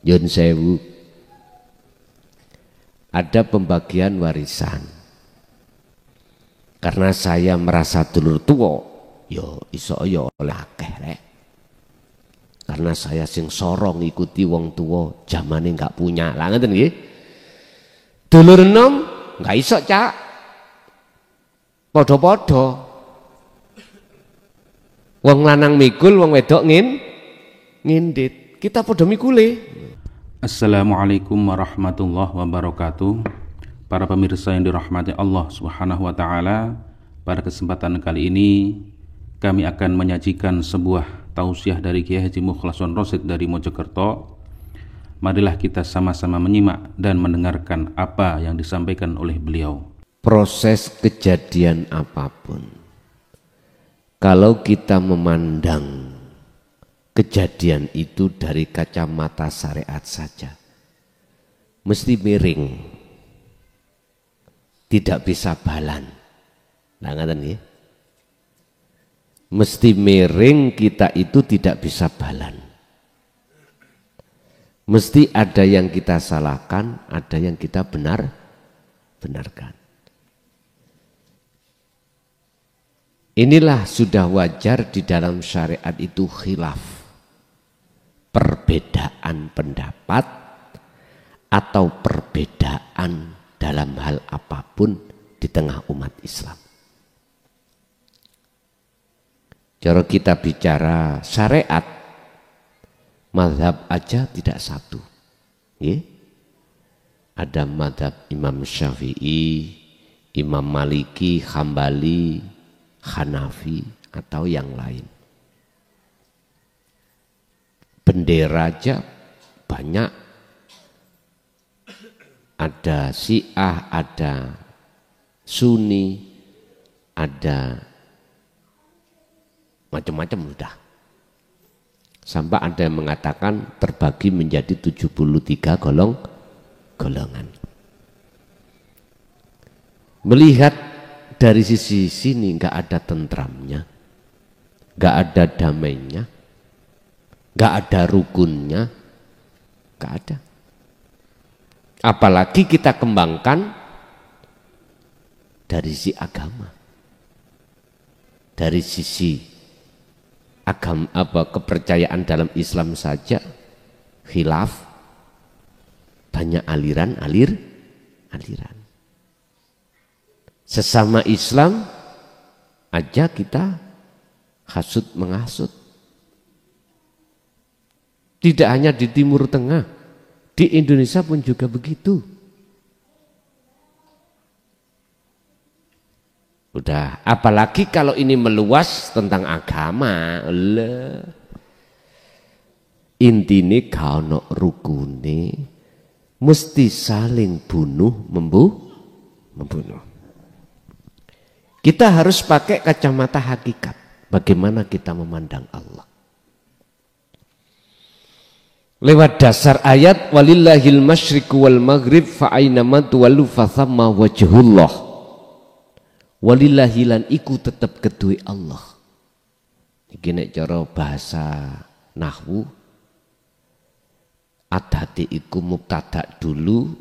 Yun sewu, ada pembagian warisan. Karena saya merasa dulur tua, yo iso yo oleh akeh rek. Karena saya sing sorong ikuti wong tua, zamane nggak punya. Lah ngeten nggih. Dulur enom nggak iso cak. Podo-podo. Wong lanang mikul, wong wedok ngindit. Kita podo mikule. Assalamualaikum warahmatullahi wabarakatuh. Para pemirsa yang dirahmati Allah Subhanahu wa taala, pada kesempatan kali ini kami akan menyajikan sebuah tausiah dari Kiai Haji Mukhlason Rosyid dari Mojokerto. Marilah kita sama-sama menyimak dan mendengarkan apa yang disampaikan oleh beliau. Proses kejadian apapun, kalau kita memandang kejadian itu dari kacamata syariat saja, mesti miring, tidak bisa balan. Nah, ngaten nggih. Mesti miring, kita itu tidak bisa balan. Mesti ada yang kita salahkan, ada yang kita benarkan. Inilah sudah wajar di dalam syariat itu khilaf, perbedaan pendapat atau perbedaan dalam hal apapun di tengah umat Islam. Cara kita bicara syariat, mazhab aja tidak satu. Ada mazhab Imam Syafi'i, Imam Maliki, Hambali, Hanafi atau yang lain. Bendera aja banyak, ada Syiah, ada Sunni, ada macam-macam sudah. Sampai ada yang mengatakan terbagi menjadi 73 golongan. Melihat dari sisi sini nggak ada tentramnya, nggak ada damainya, nggak ada rukunnya, nggak ada. Apalagi kita kembangkan dari sisi agama, dari sisi agama, kepercayaan dalam Islam saja khilaf, banyak aliran. Sesama Islam aja kita hasut menghasut. Tidak hanya di Timur Tengah, di Indonesia pun juga begitu. Udah, apalagi kalau ini meluas tentang agama. Intine kaono rukune, mesti saling membunuh. Kita harus pakai kacamata hakikat. Bagaimana kita memandang Allah. Lewat dasar ayat walillahil masyriqu wal maghrib fa aynama tuwallu fa thamma wajhullah. Walillahilan iku tetap kedue Allah. Iki nek cara bahasa nahwu, adate iku mubtada dulu,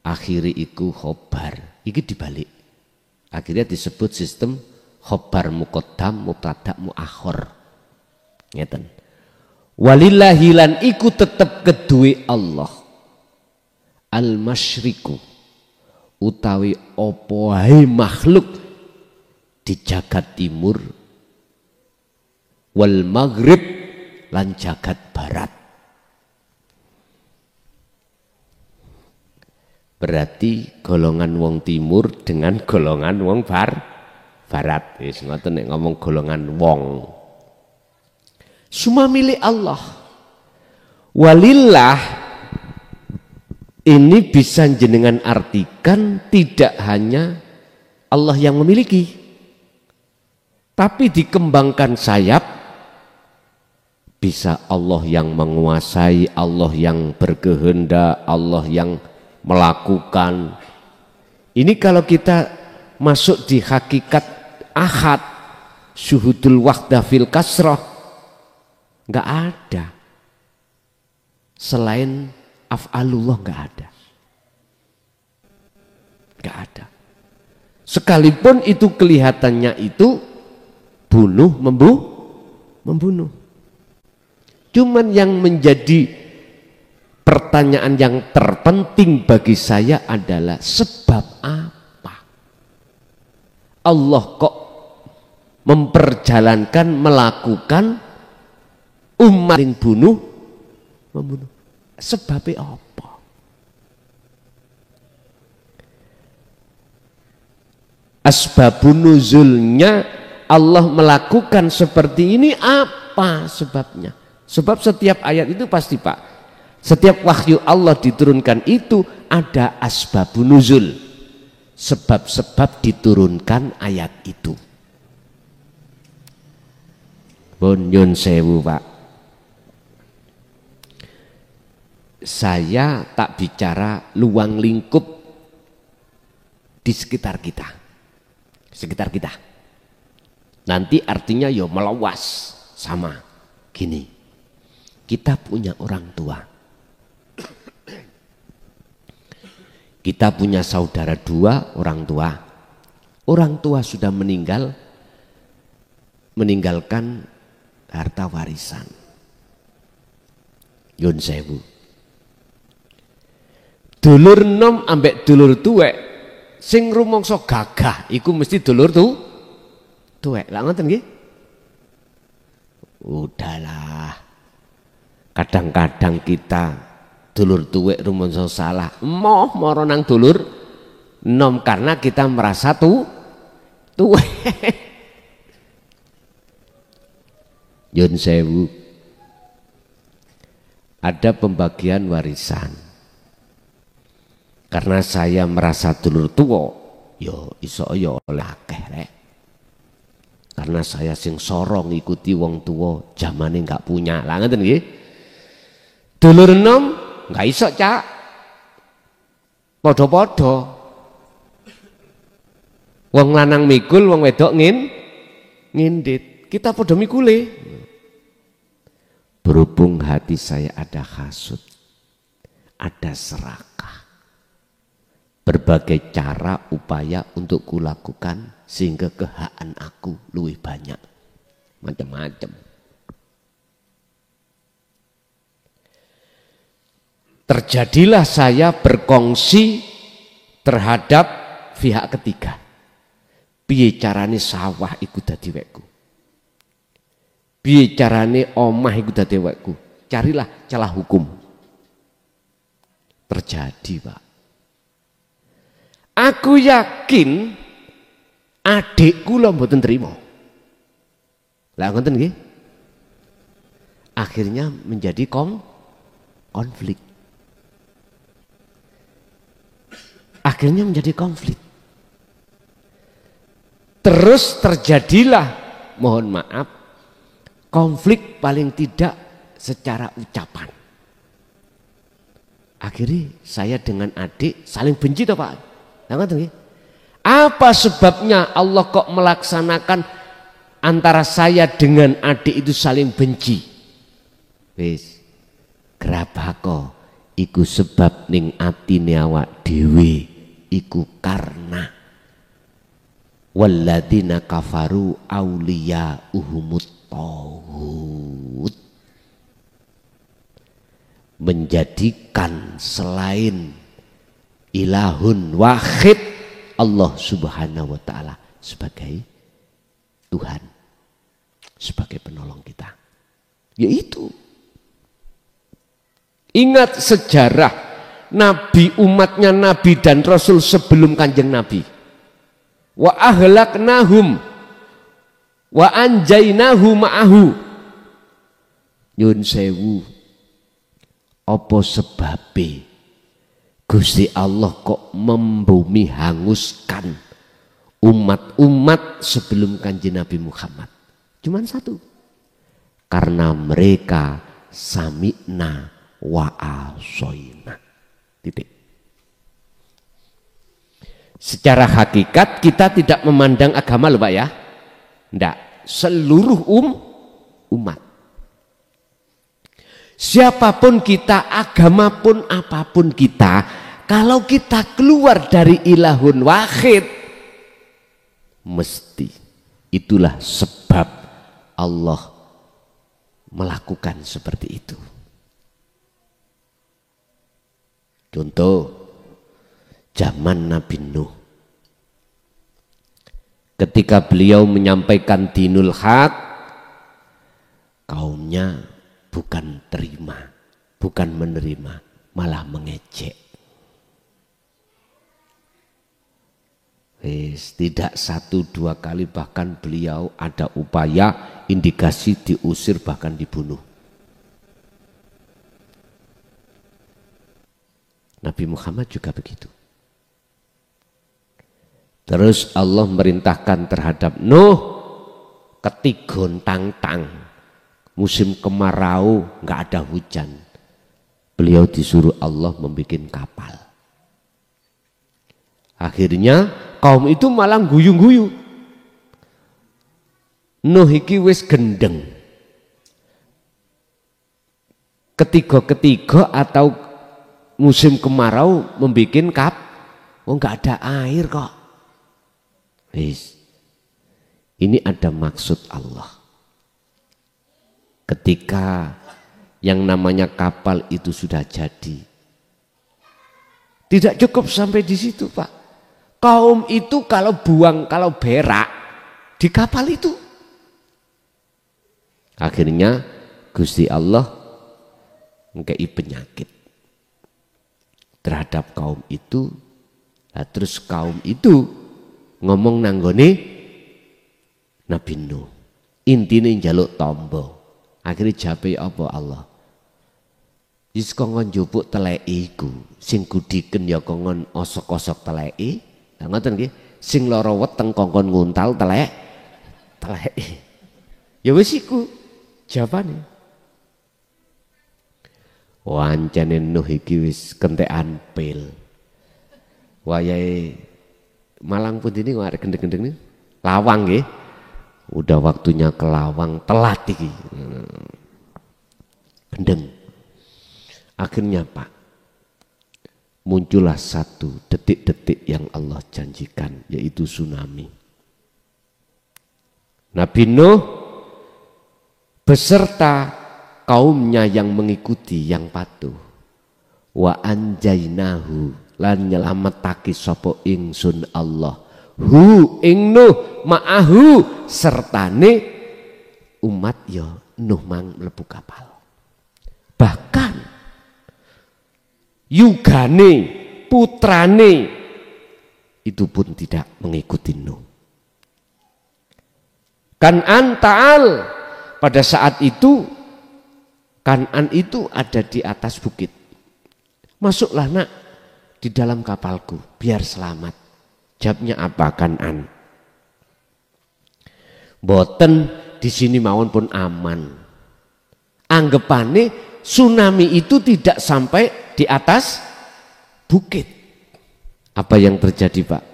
akhiri iku khobar. Iki dibalik. Akhirnya disebut sistem khobar muqaddam mubtada muakhir. Ngeten. Walillahilan iku tetep kedue Allah. Al masyriku utawi apa wae makhluk di jagat timur, wal maghrib lan jagat barat. Berarti golongan wong timur dengan golongan wong barat. Wis ngoten nek ngomong golongan wong. Semua milik Allah. Walillah ini bisa jenengan artikan tidak hanya Allah yang memiliki, tapi dikembangkan sayap, bisa Allah yang menguasai, Allah yang berkehendak, Allah yang melakukan. Ini kalau kita masuk di hakikat ahad, syuhudul wahdah fil kasrah, nggak ada. selain af'alullah nggak ada. Nggak ada. Sekalipun itu kelihatannya itu membunuh. Cuman yang menjadi pertanyaan yang terpenting bagi saya adalah sebab apa Allah kok memperjalankan, melakukan umat yang membunuh. Sebabnya apa? Asbabun nuzulnya Allah melakukan seperti ini apa sebabnya? Sebab setiap ayat itu pasti Pak, setiap wahyu Allah diturunkan itu ada asbabun nuzul, sebab-sebab diturunkan ayat itu. Pun nyun sewu Pak, saya tak bicara luang lingkup di sekitar kita. Nanti artinya ya meluas. Sama gini, kita punya orang tua, kita punya saudara dua orang tua sudah meninggalkan harta warisan. Yun sewu, dulur nom ambek dulur tuwek sing rumangsa gagah iku mesti dulur tuwek. Lah ngoten nggih? Udahlah. Kadang-kadang kita dulur tuwek rumangsa salah, moro nang dulur nom karena kita merasa tuwek. Yun sewu, ada pembagian warisan. Karena saya merasa dulur tuwa, yo iso yo oleh akeh rek. Karena saya sing sorong ikuti wong tuwa, zamane nggak punya. Lah ngoten nggih. Dulur enom nggak iso cak. Padha-padha. Wong lanang mikul, wong wedok ngindit. Kita padha mikule. Berhubung hati saya ada hasud, ada serakah, berbagai cara upaya untuk kulakukan sehingga kehaan aku luwih banyak, macam-macam. Terjadilah saya berkongsi terhadap pihak ketiga. Piye carane sawah iku dadi wekku, piye carane omah iku dadi wekku. Carilah celah hukum. Terjadi Pak. Aku yakin adikku lho mboten trimo. Lah ngoten nggih. Akhirnya menjadi konflik. Akhirnya menjadi konflik. Terus terjadilah, mohon maaf, konflik paling tidak secara ucapan. Akhirnya saya dengan adik saling benci toh Pak. Nah, apa sebabnya Allah kok melaksanakan antara saya dengan adik itu saling benci? Wis grabako iku sebab ning atine awak dhewe iku karena walladzina kafaru auliya uhumut tauhid, menjadikan selain ilahun wahid Allah subhanahu wa ta'ala sebagai Tuhan, sebagai penolong kita. Yaitu ingat sejarah Nabi, umatnya Nabi dan Rasul sebelum Kanjeng Nabi. Wa ahlaknahum wa anjainahu ma'ahu. Nyun sewu, apa sebabe Gusti Allah kok membumi hanguskan umat-umat sebelum Kanjeng Nabi Muhammad? Cuman satu, karena mereka sami'na wa asoina. Titik. Secara hakikat kita tidak memandang agama loh Pak ya. Enggak, seluruh umat. Siapapun kita, agama pun apapun kita, kalau kita keluar dari ilahun wahid, mesti itulah sebab Allah melakukan seperti itu. Contoh zaman Nabi Nuh, ketika beliau menyampaikan dinul haq, kaumnya bukan terima, bukan menerima, malah mengejek. Tidak 1-2 kali, bahkan beliau ada upaya indikasi diusir, bahkan dibunuh. Nabi Muhammad juga begitu. Terus Allah merintahkan terhadap Nuh, ketigon tang-tang, musim kemarau, nggak ada hujan. Beliau disuruh Allah membuat kapal. Akhirnya kaum itu malah guyu-guyu. Nuh iki wis gendeng. Ketiga-ketiga atau musim kemarau membuat nggak ada air kok. Ini ada maksud Allah. Ketika yang namanya kapal itu sudah jadi, tidak cukup sampai di situ, Pak. Kaum itu kalau berak di kapal itu, akhirnya Gusti Allah ngekei penyakit terhadap kaum itu. Nah, terus kaum itu ngomong nanggone Nabi Nuh, intine njaluk tombo. Akhirnya jape apa Allah? Wis kongkon njupuk teleki iku, sing gudiken ya kongkon osok-osok teleki. Lah ngoten nggih, sing lara weteng kongkon nguntal teleki. Ya wis iku jawabane. Wancane Nuh iki wis kentekan pil. Wayahe Malang pun ini arek gendeng-gendeng nih, lawang nggih. Udah waktunya ke lawang, telat iki. Gendeng. Akhirnya Pak, muncullah satu detik-detik yang Allah janjikan, yaitu tsunami. Nabi Nuh beserta kaumnya yang mengikuti, yang patuh. Wa anjainahu, lan nyelametake sapa ingsun Allah, hu ing Nuh ma'ahu, sertane umat ya Nuh mang mlebu kapal. Bahkan yugane, putrane itu pun tidak mengikuti Nuh. Kan'an ta'al, pada saat itu Kan'an itu ada di atas bukit. Masuklah nak di dalam kapalku biar selamat. Jawabnya apa Kan'an? Boten di sini mawon pun aman. Anggapane tsunami itu tidak sampai di atas bukit. Apa yang terjadi Pak?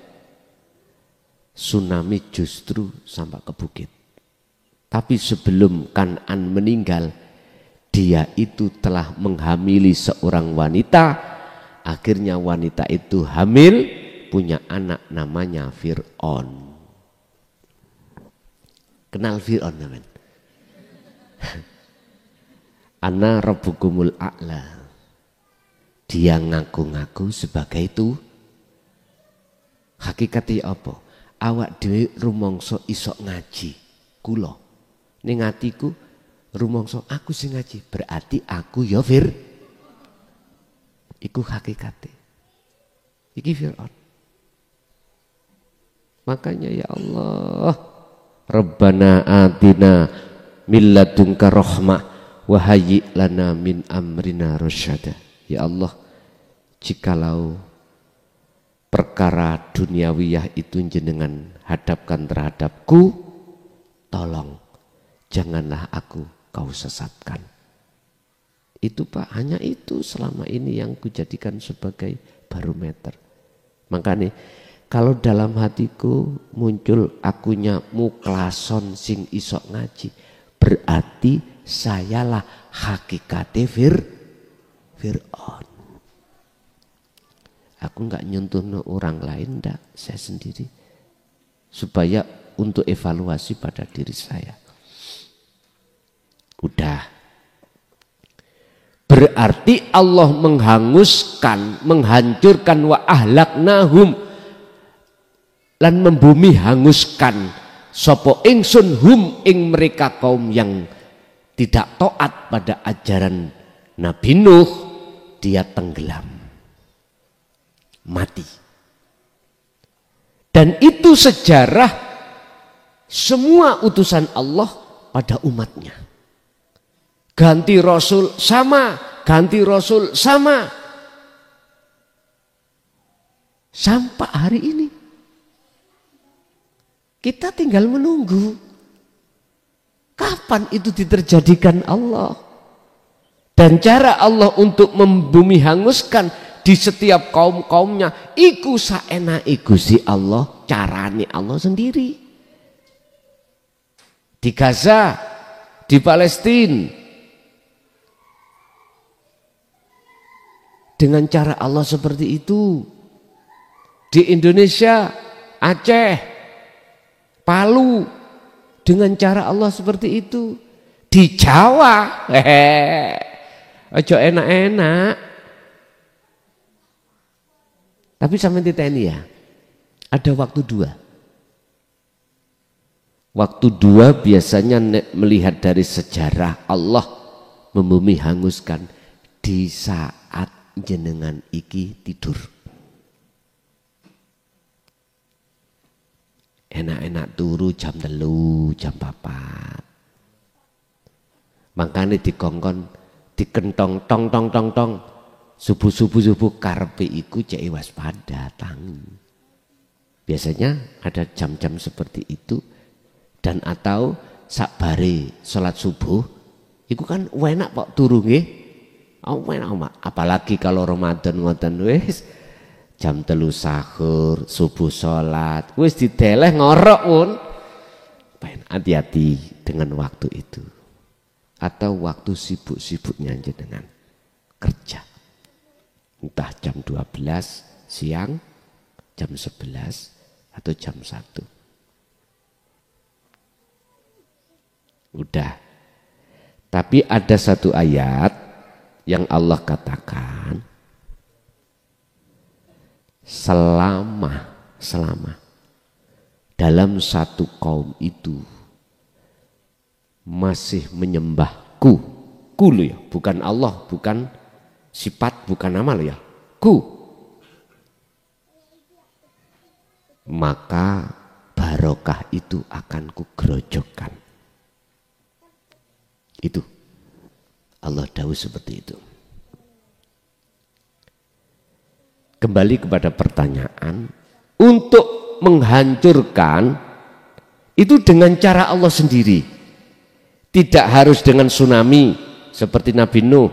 Tsunami justru sampai ke bukit. Tapi sebelum Kan'an meninggal, dia itu telah menghamili seorang wanita. Akhirnya wanita itu hamil, punya anak namanya Fir'aun. Kenal Fir'aun teman? Ana rabbukumul a'la. Dia ngaku-ngaku sebagai itu. Hakikatnya apa? Awak dhewe rumangsa isok ngaji. Kula ning atiku rumangsa aku sing ngaji, berarti aku ya iku hakikate. Iki Fir'aun. Makanya ya Allah, Rabbana atina min ladunka rahmah wa hayyi lana min amrina rasyada. Ya Allah, jikalau perkara duniawiyah itu jenengan hadapkan terhadapku, tolong janganlah aku kau sesatkan. Itu Pak, hanya itu selama ini yang kujadikan sebagai barometer. Makanya kalau dalam hatiku muncul akunya muklason sing isok ngaji, berarti sayalah hakikate Fir'aun. Aku nggak nyentuh orang lain, enggak, saya sendiri. Supaya untuk evaluasi pada diri saya. Udah. Berarti Allah menghanguskan, menghancurkan wa ahlaknahum lan membumi hanguskan sapa ingsun hum ing mereka kaum yang tidak taat pada ajaran Nabi Nuh, dia tenggelam, mati. Dan itu sejarah semua utusan Allah pada umatnya. Ganti Rasul sama, ganti Rasul sama. Sampai hari ini. Kita tinggal menunggu. Kapan itu diterjadikan Allah? Dan cara Allah untuk membumi hanguskan di setiap kaum-kaumnya, iku saenake Gusti Allah, carane Allah sendiri. Di Gaza, di Palestina, dengan cara Allah seperti itu. Di Indonesia, Aceh, Palu, dengan cara Allah seperti itu. Di Jawa, ojo enak-enak. Tapi sampai titeni ya, ada waktu dua. Waktu dua biasanya melihat dari sejarah Allah membumi hanguskan di saat jenengan iki tidur. Enak-enak turu jam 3, jam 4. Makanya dikongkon, dikentong tong tong tong tong. Subuh karpe iku cek waspada tangi. Biasanya ada jam-jam seperti itu. Dan atau sakbare salat subuh iku kan enak kok turu nggih. Enak, apalagi kalau Ramadan ngoten wis jam 3 sahur, subuh salat, wis dideleh ngorok pun. Hati-hati dengan waktu itu. Atau waktu sibuk-sibuknya dengan kerja. Entah jam 12 siang, jam 11 atau jam 1. Udah. Tapi ada satu ayat yang Allah katakan selama dalam satu kaum itu masih menyembahku, ku lo ya, bukan Allah, bukan sifat, bukan nama lo ya, ku, maka barokah itu akan kugerojokkan. Itu Allah dawuh seperti itu. Kembali kepada pertanyaan, untuk menghancurkan itu dengan cara Allah sendiri. Tidak harus dengan tsunami seperti Nabi Nuh,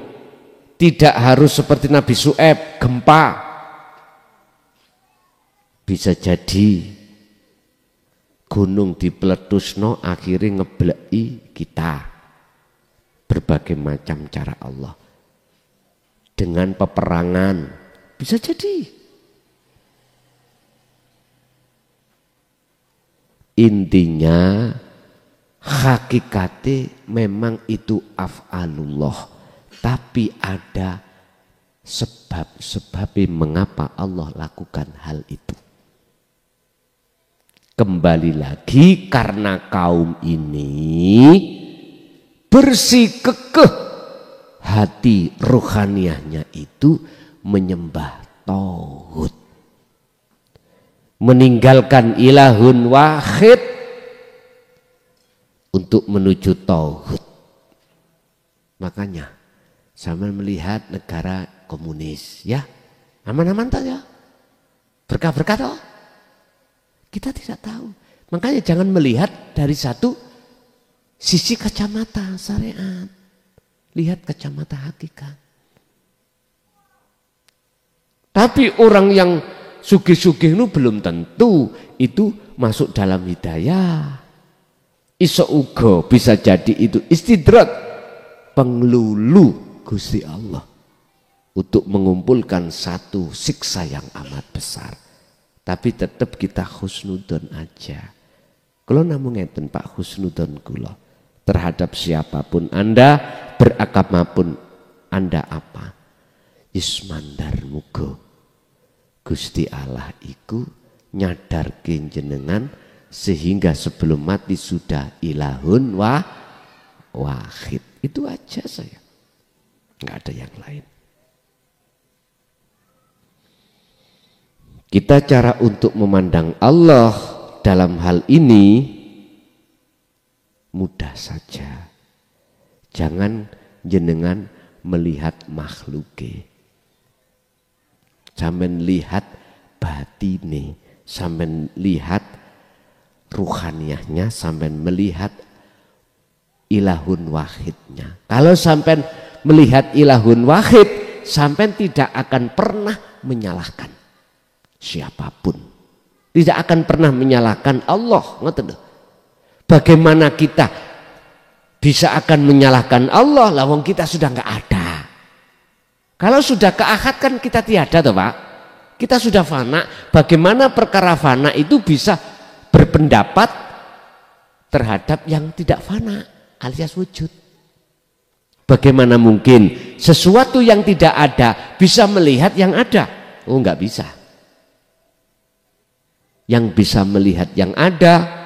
tidak harus seperti Nabi Syuaib, gempa. Bisa jadi gunung dipeletusno akhirnya ngebleki kita. Berbagai macam cara Allah. Dengan peperangan bisa jadi. Intinya hakikatnya memang itu af'alullah, tapi ada sebab-sebabnya mengapa Allah lakukan hal itu. Kembali lagi karena kaum ini bersih kekeh hati rohaniahnya itu menyembah tauhid, meninggalkan ilahun wahid untuk menuju tauhid. Makanya sama melihat negara komunis ya, aman-aman tak ya, berkah-berkah toh, kita tidak tahu. Makanya jangan melihat dari satu sisi kacamata syariat, lihat kacamata hakikat. Tapi orang yang sugih-sugih itu belum tentu itu masuk dalam hidayah. Iso uga bisa jadi itu istidrat penglulu Gusti Allah untuk mengumpulkan satu siksa yang amat besar. Tapi tetap kita husnudon aja. Kalau namun ngeten Pak, husnudon kula terhadap siapapun Anda, beragama pun Anda apa, ismandar muga Gusti Allah iku nyadarke jenengan sehingga sebelum mati sudah ilahun wahid. Itu aja saya, nggak ada yang lain. Kita cara untuk memandang Allah dalam hal ini mudah saja. Jangan jenengan melihat makhluke, sampean lihat batine, sampean lihat ruhaniyahnya, sampean melihat ilahun wahidnya. Kalau sampean melihat ilahun wahid, sampean tidak akan pernah menyalahkan siapapun, tidak akan pernah menyalahkan Allah. Ngoten lho. Bagaimana kita bisa akan menyalahkan Allah, lawang kita sudah nggak ada. Kalau sudah ke akhirat kan kita tiada toh Pak, kita sudah fana. Bagaimana perkara fana itu bisa berpendapat terhadap yang tidak fana alias wujud? Bagaimana mungkin sesuatu yang tidak ada bisa melihat yang ada? Oh, nggak bisa. Yang bisa melihat yang ada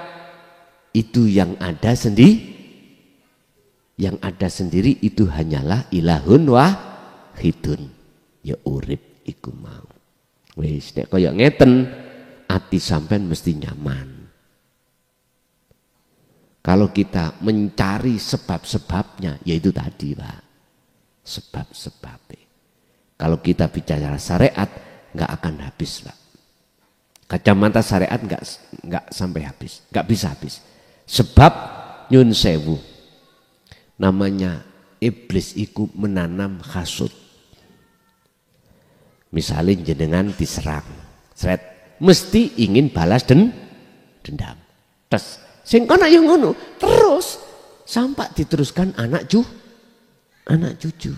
itu yang ada sendiri. Yang ada sendiri itu hanyalah ilahun wahidun. Ya urip iku mau. Wis nek kaya ngeten ati sampean mesti nyaman. Kalau kita mencari sebab-sebabnya, yaitu tadi Pak, sebab-sebabnya. Kalau kita bicara syariat, nggak akan habis Pak. Kacamata syariat nggak sampai habis, nggak bisa habis. Sebab nyun sewu, namanya iblis iku menanam hasud. Misalnya jenengan diserang, seret, mesti ingin balas dendam. Terus sing kono yo ngono, terus sampai diteruskan anak cucu.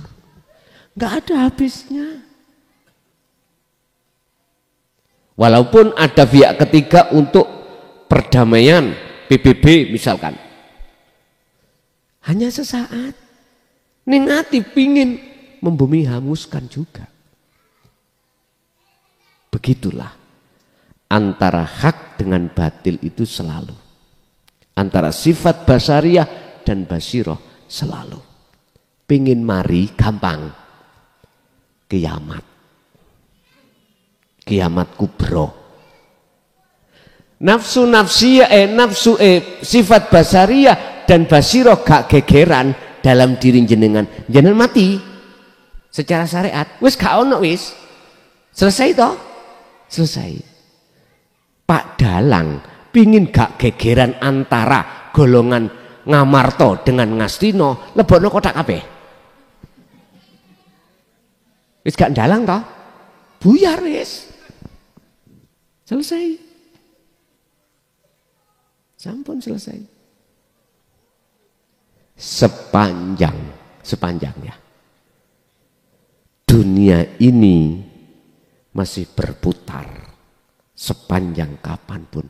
Enggak ada habisnya. Walaupun ada pihak ketiga untuk perdamaian, PBB misalkan. Hanya sesaat. Ning ati pingin membumi hanguskan juga. Begitulah antara hak dengan batil itu selalu. Antara sifat basariyah dan basiroh selalu. Pingin mari gampang. Kiamat. Kiamat kubro. Nafsu sifat basariyah dan basiroh gak gegeran dalam diri jenengan. Jenengan mati. Secara syariat. Wis gak ono wis. Selesai toh? Selesai. Pak Dalang pingin gak gegeran antara golongan Ngamarto dengan Ngastino, lebokno kotak kabeh. Wis gak dalang toh? Buyar wis. Selesai. Sampun selesai. Sepanjang ya. Dunia ini masih berputar sepanjang kapanpun.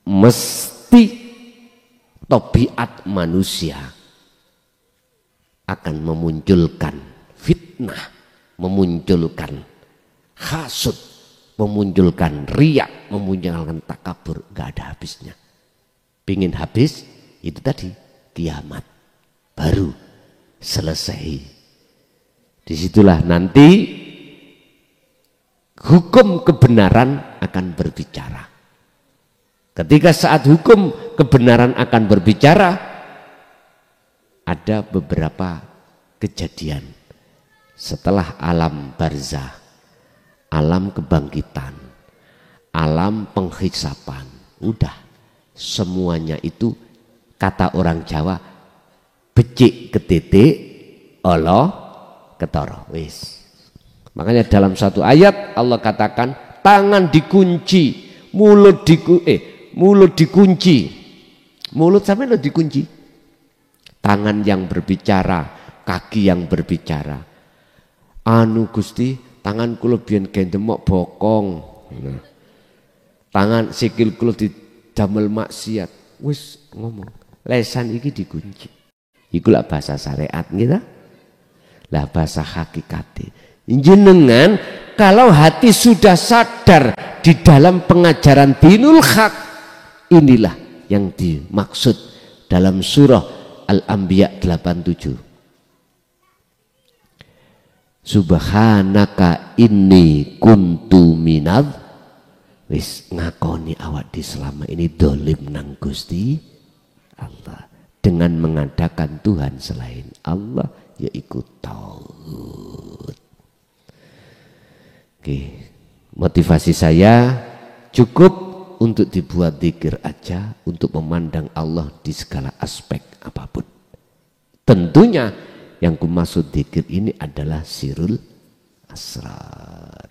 Mesti tabiat manusia akan memunculkan fitnah, memunculkan hasud, memunculkan riya, memunculkan takabur, gak ada habisnya. Pingin habis itu tadi kiamat baru selesai. Disitulah nanti hukum kebenaran akan berbicara. Ketika saat hukum kebenaran akan berbicara, ada beberapa kejadian setelah alam barzah, alam kebangkitan, alam penghisapan, udah semuanya itu kata orang Jawa becik ketitik, olo ketoro, wis. Makanya dalam satu ayat Allah katakan tangan dikunci, mulut dikunci. Mulut sampai lo dikunci. Tangan yang berbicara kaki yang berbicara. Anu Gusti, tangan kula biyen gendemok bokong. Nah, tangan sikil kula didamel maksiat. Wis ngomong, lesan iki dikunci. Iku lah bahasa syariat gitu. Lah bahasa hakikati. Jenengan kalau hati sudah sadar di dalam pengajaran dinul haq, inilah yang dimaksud dalam surah Al-Anbiya 87. Subhanaka inni kuntu minadh, wis ngakoni awak di selama ini dolim nang Gusti Allah dengan mengadakan Tuhan selain Allah, yaitu tauhid. Oke, motivasi saya cukup untuk dibuat zikir aja, untuk memandang Allah di segala aspek apapun. Tentunya yang kumaksud zikir ini adalah sirul asrar.